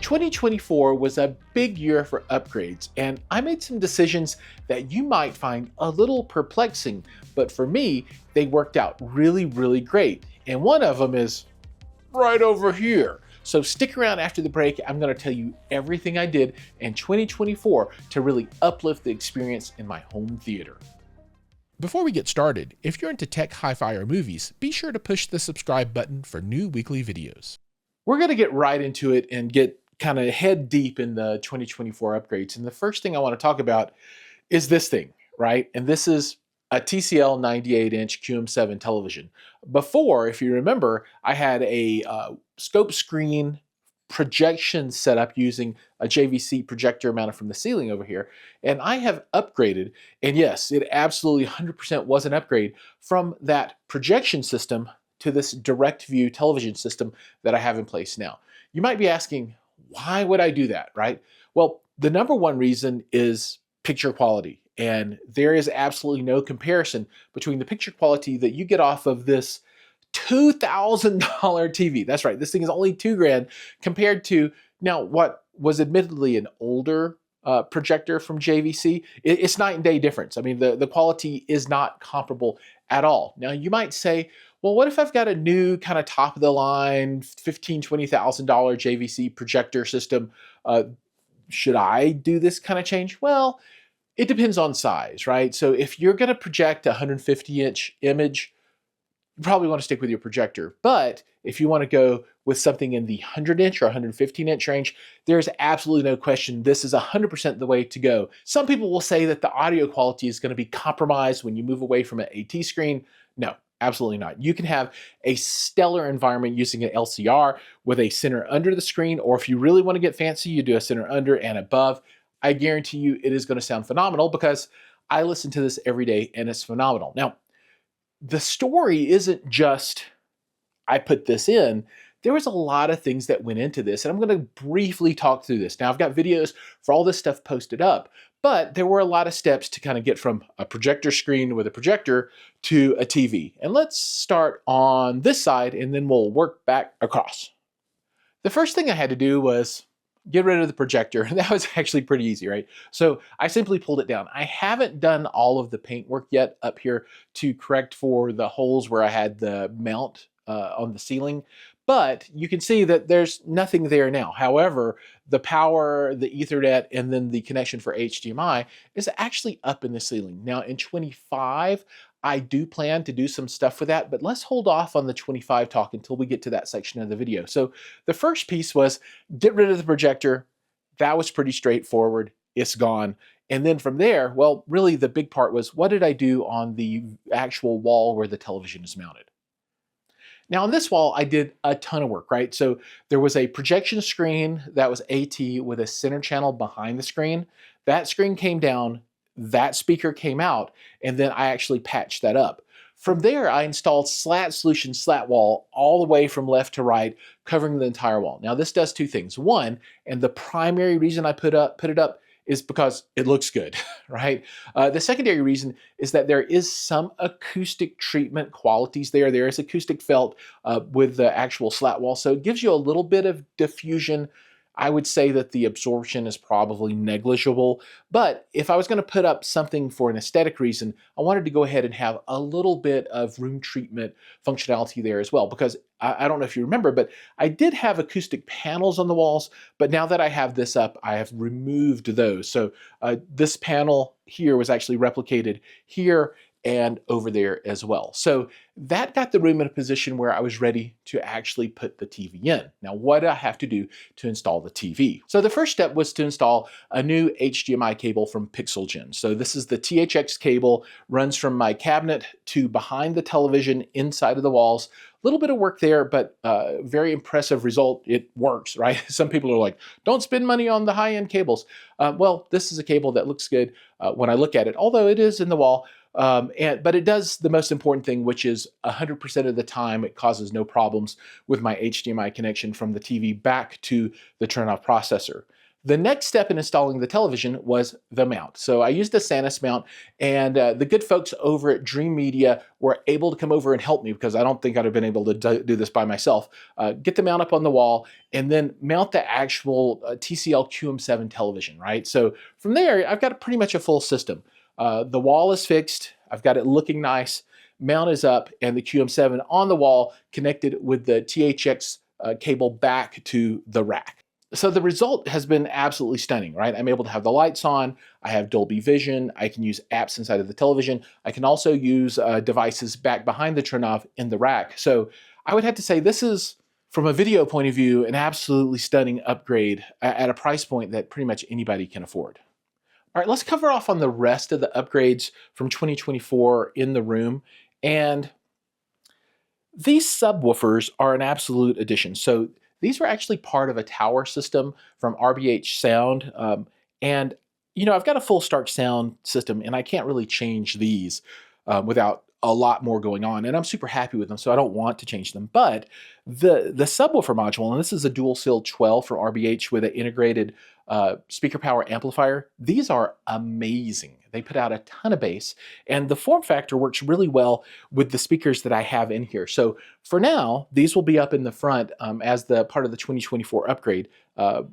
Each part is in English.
2024 was a big year for upgrades, and I made some decisions that you might find a little perplexing, but for me, they worked out really great. And one of them is right over here. So stick around after the break. I'm going to tell you everything I did in 2024 to really uplift the experience in my home theater. Before we get started, if you're into tech, hi-fi, or movies, be sure to push the subscribe button for new weekly videos. We're going to get right into it and get kind of head deep in the 2024 upgrades. And the first thing I want to talk about is this thing, right? And this is a TCl 98-inch QM7 television. Before, if you remember, I had a scope screen projection set up using a JVC projector mounted from the ceiling over here. And I have upgraded, and yes, it absolutely 100% was an upgrade from that projection system to this direct view television system that I have in place now. You might be asking, why would I do that, right? Well, the number one reason is picture quality. And there is absolutely no comparison between the picture quality that you get off of this $2,000 TV. That's right, this thing is only $2,000 compared to now what was admittedly an older projector from JVC. It's night and day difference. I mean, the quality is not comparable at all. Now you might say, well, what if I've got a new kind of top of the line $15,000, $20,000 JVC projector system? Should I do this kind of change? Well, it depends on size, right? So if you're going to project a 150-inch image, you probably want to stick with your projector. But if you want to go with something in the 100-inch or 115-inch range, there's absolutely no question this is 100% the way to go. Some people will say that the audio quality is going to be compromised when you move away from an AT screen. No, absolutely not. You can have a stellar environment using an LCR with a center under the screen, or if you really want to get fancy, you do a center under and above. I guarantee you it is going to sound phenomenal because I listen to this every day and it's phenomenal. Now, the story isn't just I put this in. There was a lot of things that went into this, and I'm going to briefly talk through this. Now, I've got videos for all this stuff posted up, but there were a lot of steps to kind of get from a projector screen with a projector to a TV. And let's start on this side, and then we'll work back across. The first thing I had to do was get rid of the projector. And that was actually pretty easy, right? So I simply pulled it down. I haven't done all of the paint work yet up here to correct for the holes where I had the mount on the ceiling, but you can see that there's nothing there now. However, the power, the Ethernet, and then the connection for HDMI is actually up in the ceiling. Now in 25, I do plan to do some stuff with that, but let's hold off on the 25 talk until we get to that section of the video. So the first piece was get rid of the projector. That was pretty straightforward. It's gone. And then from there, well, really the big part was what did I do on the actual wall where the television is mounted? Now on this wall, I did a ton of work, right? So there was a projection screen that was AT with a center channel behind the screen. That screen came down, that speaker came out, and then I actually patched that up. From there, I installed Slat Solution slat wall all the way from left to right, covering the entire wall. Now this does two things. One, and the primary reason I put it up is because it looks good, right? The secondary reason is that there is some acoustic treatment qualities there. There is acoustic felt with the actual slat wall, so it gives you a little bit of diffusion. I would say that the absorption is probably negligible, but if I was going to put up something for an aesthetic reason, I wanted to go ahead and have a little bit of room treatment functionality there as well, because I don't know if you remember, but I did have acoustic panels on the walls, but now that I have this up, I have removed those. So this panel here was actually replicated here and over there as well. So that got the room in a position where I was ready to actually put the TV in. Now, what do I have to do to install the TV? So the first step was to install a new HDMI cable from PixelGen. So this is the THX cable, runs from my cabinet to behind the television inside of the walls. A little bit of work there, but very impressive result. It works, right? Some people are like, don't spend money on the high-end cables. Well, this is a cable that looks good when I look at it, although it is in the wall. But it does the most important thing, which is 100% of the time it causes no problems with my HDMI connection from the TV back to the Trinnov processor. The next step in installing the television was the mount. So I used the Sanus Mount, and the good folks over at Dream Media were able to come over and help me, because I don't think I'd have been able to do this by myself. Get the mount up on the wall and then mount the actual TCl QM7 television, right? So from there, I've got pretty much a full system. The wall is fixed. I've got it looking nice. Mount is up, and the QM7 on the wall connected with the THX cable back to the rack. So the result has been absolutely stunning, right? I'm able to have the lights on, I have Dolby Vision, I can use apps inside of the television, I can also use devices back behind the Trinnov in the rack. So I would have to say this is, from a video point of view, an absolutely stunning upgrade at a price point that pretty much anybody can afford. All right, let's cover off on the rest of the upgrades from 2024 in the room. And these subwoofers are an absolute addition. So these were actually part of a tower system from RBH Sound. And, you know, I've got a full Starke Sound system, and I can't really change these without a lot more going on. And I'm super happy with them, so I don't want to change them. But the subwoofer module, and this is a dual seal 12 from RBH with an integrated speaker power amplifier. These are amazing. They put out a ton of bass, and the form factor works really well with the speakers that I have in here. So for now, these will be up in the front as the part of the 2024 upgrade,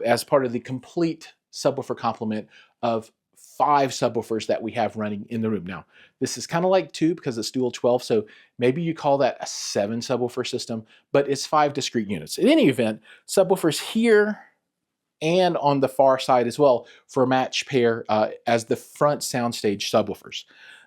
as part of the complete subwoofer complement of 5 subwoofers that we have running in the room. Now, this is kind of like 2 because it's dual 12, so maybe you call that a 7 subwoofer system, but it's 5 discrete units. In any event, subwoofers here and on the far side as well for a match pair as the front soundstage subwoofers.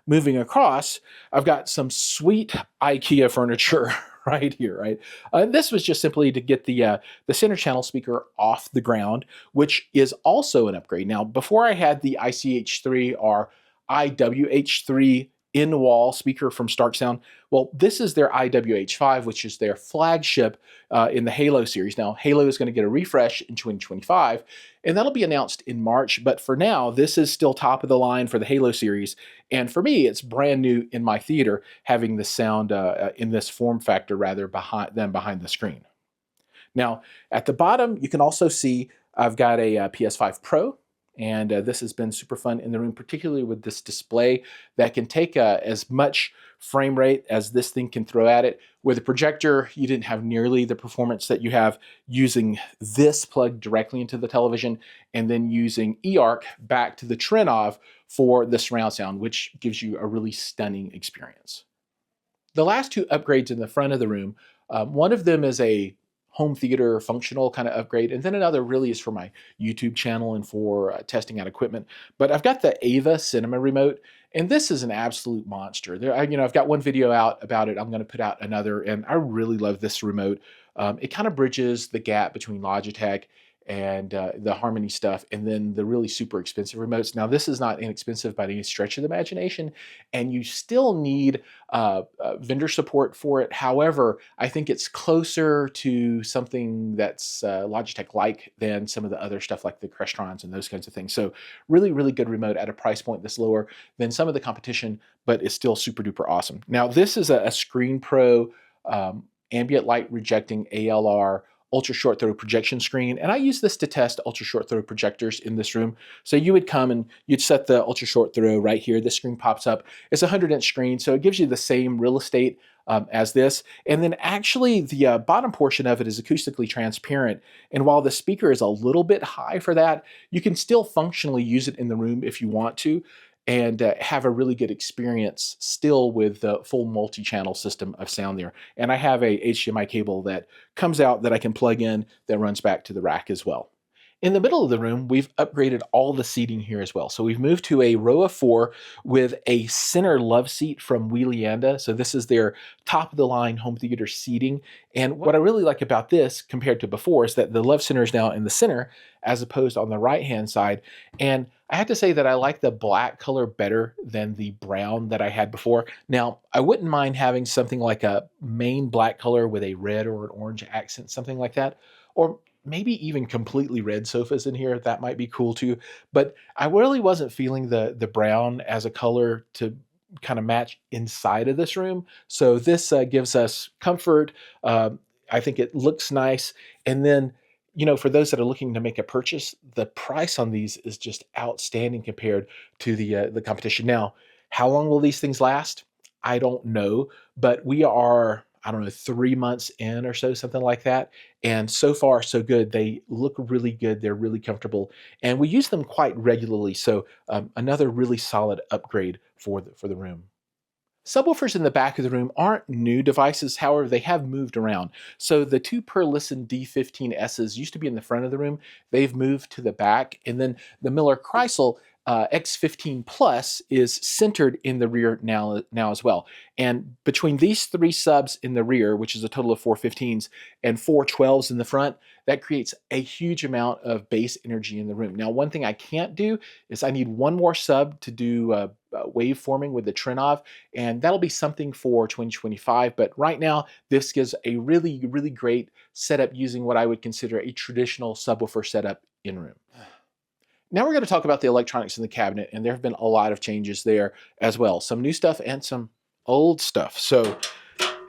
Moving across, I've got some sweet IKEA furniture right here, right? This was just simply to get the center channel speaker off the ground, which is also an upgrade. Now, before I had the ICH3 or IWH3 in-wall speaker from Starke Sound, well, this is their IWH5, which is their flagship in the Halo series. Now, Halo is going to get a refresh in 2025, and that'll be announced in March. But for now, this is still top of the line for the Halo series. And for me, it's brand new in my theater, having the sound in this form factor rather than behind the screen. Now, at the bottom, you can also see I've got a PS5 Pro. And this has been super fun in the room, particularly with this display that can take as much frame rate as this thing can throw at it. With a projector, you didn't have nearly the performance that you have using this plugged directly into the television and then using eARC back to the Trinnov for the surround sound, which gives you a really stunning experience. The last 2 upgrades in the front of the room, one of them is a home theater functional kind of upgrade, and then another really is for my YouTube channel and for testing out equipment. But I've got the Ava Cinema Remote, and this is an absolute monster. I've got one video out about it. I'm going to put out another, and I really love this remote. It kind of bridges the gap between Logitech and the Harmony stuff, and then the really super expensive remotes. Now, this is not inexpensive by any stretch of the imagination, and you still need vendor support for it. However, I think it's closer to something that's Logitech-like than some of the other stuff like the Crestrons and those kinds of things. So really, really good remote at a price point that's lower than some of the competition, but it's still super duper awesome. Now, this is a Screen Pro ambient light rejecting ALR ultra short throw projection screen, and I use this to test ultra short throw projectors in this room. So you would come and you'd set the ultra short throw right here. The screen pops up. It's a 100-inch screen, so it gives you the same real estate as this. And then actually the bottom portion of it is acoustically transparent. And while the speaker is a little bit high for that, you can still functionally use it in the room if you want to, and have a really good experience still with the full multi-channel system of sound there. And I have a HDMI cable that comes out that I can plug in that runs back to the rack as well. In the middle of the room, we've upgraded all the seating here as well. So we've moved to a row of 4 with a center love seat from Weilianda. So this is their top of the line home theater seating. And what I really like about this compared to before is that the love center is now in the center as opposed on the right-hand side. And I have to say that I like the black color better than the brown that I had before. Now, I wouldn't mind having something like a main black color with a red or an orange accent, something like that. Or maybe even completely red sofas in here. That might be cool too. But I really wasn't feeling the brown as a color to kind of match inside of this room. So this gives us comfort. I think it looks nice. And then, for those that are looking to make a purchase, the price on these is just outstanding compared to the competition. Now, how long will these things last? I don't know, but we are, I don't know, 3 months in or so, something like that. And so far, so good. They look really good. They're really comfortable, and we use them quite regularly. So another really solid upgrade for the room. Subwoofers in the back of the room aren't new devices, however, they have moved around. So the two Perlisten D15Ss used to be in the front of the room. They've moved to the back, and then the Miller Chrysler X15 Plus is centered in the rear now as well. And between these 3 subs in the rear, which is a total of 4 15s and 4 12s in the front, that creates a huge amount of bass energy in the room. Now, one thing I can't do is I need one more sub to do waveforming with the Trinnov, and that'll be something for 2025. But right now, this gives a really, really great setup using what I would consider a traditional subwoofer setup in room. Now we're going to talk about the electronics in the cabinet, and there have been a lot of changes there as well. Some new stuff and some old stuff. So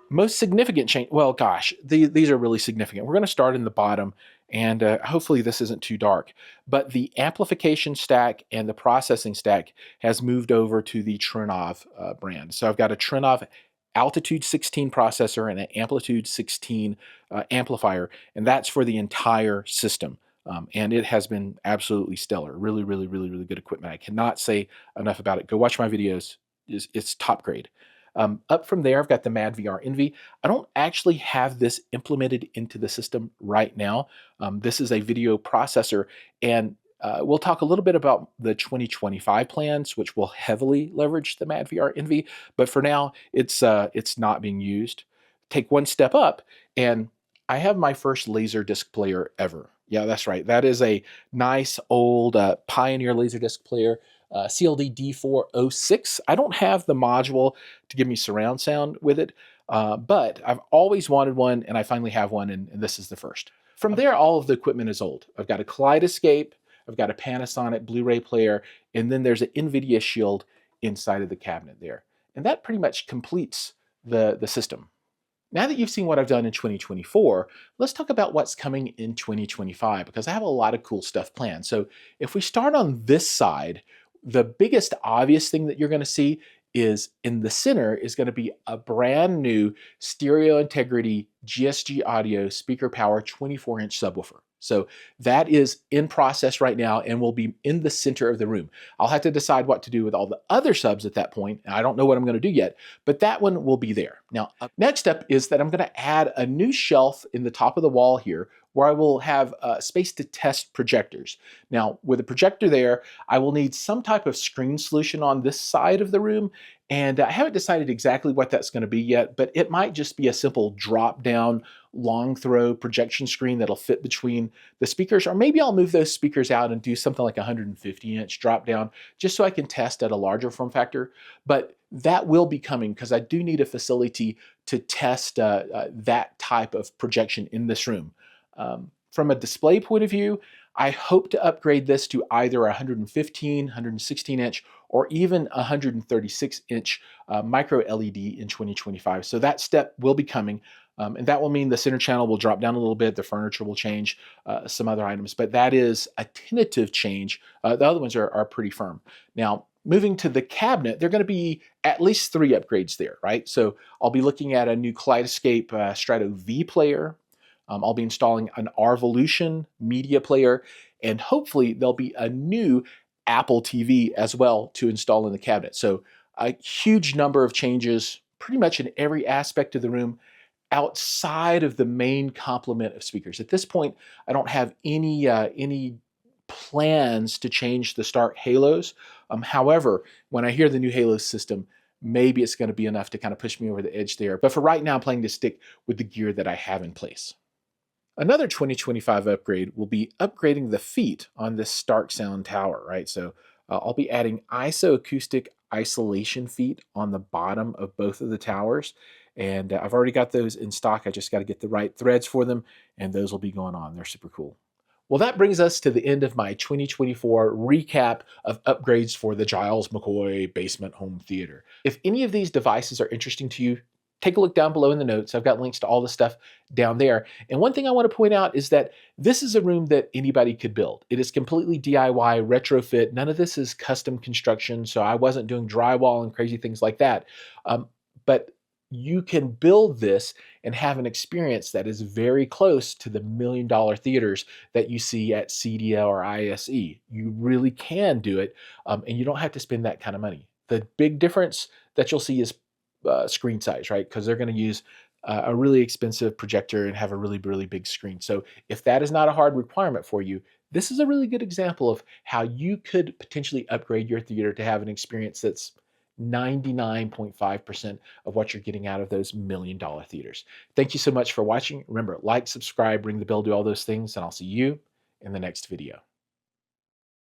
most significant change, well, gosh, these are really significant. We're going to start in the bottom, and hopefully this isn't too dark. But the amplification stack and the processing stack has moved over to the Trinnov brand. So I've got a Trinnov Altitude 16 processor and an Amplitude 16 amplifier, and that's for the entire system. And it has been absolutely stellar. Really, really, really, really good equipment. I cannot say enough about it. Go watch my videos. It's top grade. Up from there, I've got the madVR Envy. I don't actually have this implemented into the system right now. This is a video processor, and we'll talk a little bit about the 2025 plans, which will heavily leverage the madVR Envy. But for now, it's not being used. Take one step up, and I have my first laser disc player ever. Yeah, that's right. That is a nice old Pioneer Laserdisc player, CLD D406. I don't have the module to give me surround sound with it, but I've always wanted one, and I finally have one, and this is the first. From there, all of the equipment is old. I've got a Kaleidescape, I've got a Panasonic Blu-ray player, and then there's an NVIDIA Shield inside of the cabinet there. And that pretty much completes the system. Now that you've seen what I've done in 2024, let's talk about what's coming in 2025, because I have a lot of cool stuff planned. So if we start on this side, the biggest obvious thing that you're going to see is in the center is going to be a brand new stereo integrity GSG audio speaker power 24-inch subwoofer. So that is in process right now and will be in the center of the room. I'll have to decide what to do with all the other subs at that point. I don't know what I'm going to do yet, but that one will be there. Now, next up is that I'm going to add a new shelf in the top of the wall here where I will have space to test projectors. Now, with a projector there, I will need some type of screen solution on this side of the room, and I haven't decided exactly what that's going to be yet, but it might just be a simple drop-down long throw projection screen that'll fit between the speakers, or maybe I'll move those speakers out and do something like 150-inch drop down just so I can test at a larger form factor. But that will be coming because I do need a facility to test that type of projection in this room. From a display point of view, I hope to upgrade this to either 115, 116-inch, or even 136-inch micro LED in 2025. So that step will be coming. And that will mean the center channel will drop down a little bit, the furniture will change, some other items, but that is a tentative change. The other ones are pretty firm. Now, moving to the cabinet, there are going to be at least 3 upgrades there, right? So I'll be looking at a new Kaleidescape Strato V player. I'll be installing an Revolution media player, and hopefully there'll be a new Apple TV as well to install in the cabinet. So a huge number of changes pretty much in every aspect of the room outside of the main complement of speakers. At this point, I don't have any plans to change the Starke Halos. However, when I hear the new Halo system, maybe it's going to be enough to kind of push me over the edge there. But for right now, I'm planning to stick with the gear that I have in place. Another 2025 upgrade will be upgrading the feet on this Starke Sound tower, right? So I'll be adding isoacoustic isolation feet on the bottom of both of the towers. And I've already got those in stock. I just got to get the right threads for them, and those will be going on. They're super cool. Well, that brings us to the end of my 2024 recap of upgrades for the Giles McCoy basement home theater. If any of these devices are interesting to you, take a look down below in the notes. I've got links to all the stuff down there. And one thing I want to point out is that this is a room that anybody could build. It is completely DIY, retrofit. None of this is custom construction, so I wasn't doing drywall and crazy things like that. But you can build this and have an experience that is very close to the $1 million theaters that you see at CDL or ISE. You really can do it, and you don't have to spend that kind of money. The big difference that you'll see is screen size, right? Because they're going to use a really expensive projector and have a really, really big screen. So if that is not a hard requirement for you, this is a really good example of how you could potentially upgrade your theater to have an experience that's 99.5% of what you're getting out of those $1 million theaters. Thank you so much for watching. Remember, like, subscribe, ring the bell, do all those things, and I'll see you in the next video.